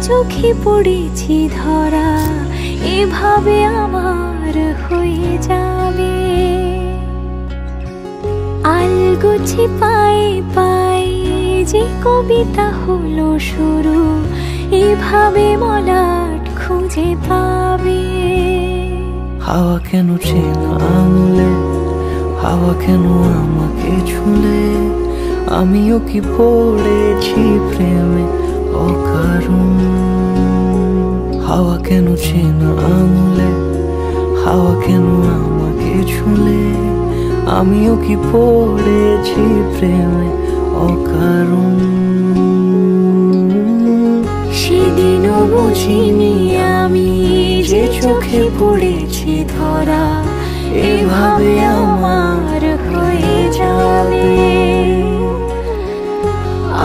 চোখে পড়েছি ধরা, এভাবে আমার হয়ে যাবে। আলগোছে পায়ে পায়ে যে কবিতা হলো শুরু, এভাবে মলাট খুঁজে পাবে। হাওয়া কেন চেনা আঙুলে, হাওয়া কেন আমাকে ছুলে, আমিও কি পড়েছি প্রেমে অকারণ। হাওয়া কেন চেনা আঙুলে, হাওয়া কেন আমাকে ছুলে, আমিও কি পড়েছি প্রেমে অকারণ। সেদিনও বুঝিনি আমি যে চোখে পড়েছি ধরা, এভাবে আমার হয়ে যাবে।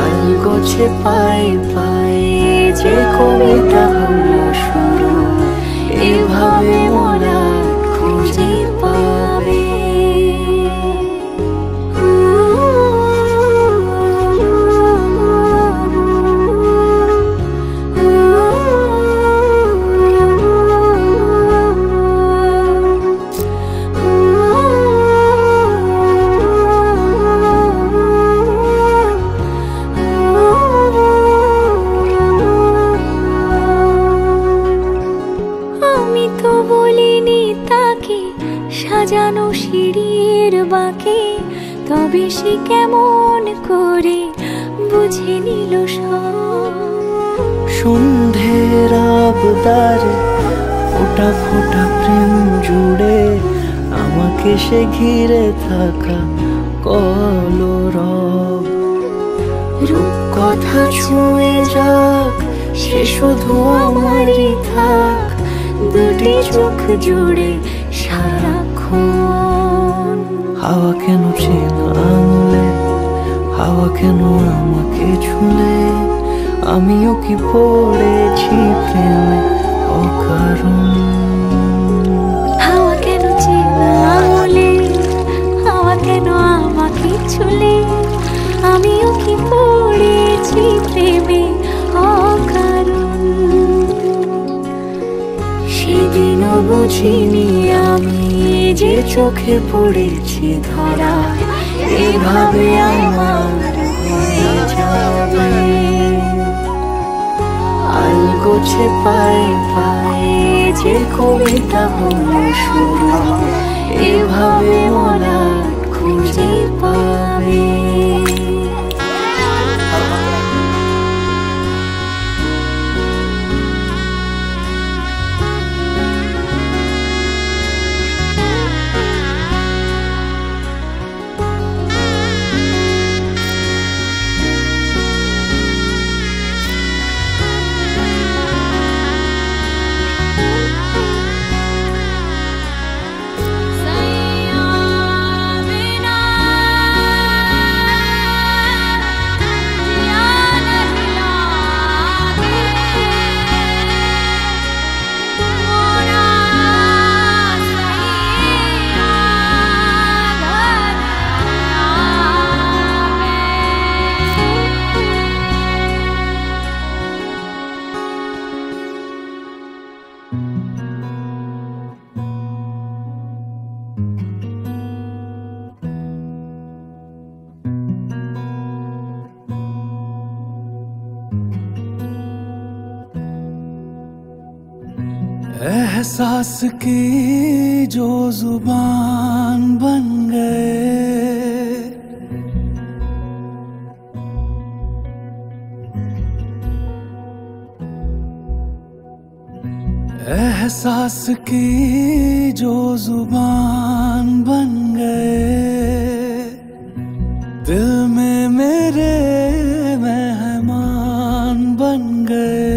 আলগোছে পায়ে পায়ে যে কবিতা হলো শুরু, এভাবে মলাট খুঁজে পাবে। সাজানো সিঁড়ির বাঁকে, তবে সে কেমন করে বুঝে নিল সব। সন্ধ্যের আবদারে ফোটা ফোটা প্রেম জুড়ে, আমাকে সে ঘিরে থাকা কলরব। রূপকথা ছুঁয়ে যাক, সে শুধু আমারই থাক, দুটি চোখ জুড়ে সারাক্ষণ। হাওয়া কেন চেনা আঙুলে, হাওয়া কেন আমাকে ছুলে, আমিও কি পড়েছি প্রেমে অকারণ। হাওয়া কেন চেনা আঙুলে, হাওয়া কেন আমাকে ছুলে, আমিও কি পড়েছি প্রেমে অকারণ। সেদিনও বুঝিনি আমি যে চোখে পড়েছি ধরা, এভাবে আমার হয়ে যাবে। আলগোছে পায়ে পায়ে যে কবিতা হলো শুরু, এভাবে মলাট খুঁজে পাবে। एहसास की जो जुबान बन गए, एहसास की जो जुबान बन गए, दिल में मेरे मेहमान बन गए।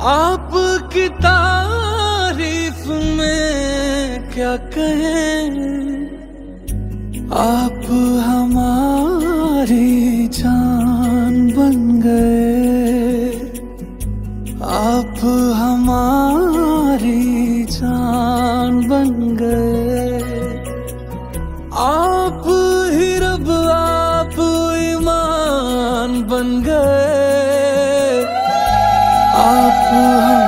आपकी तारीफ में क्या कहें, आप हमारी जान बन गए, आप हमारी जान बन गए। आप ही रब, आप ईमान बन गए। आप हम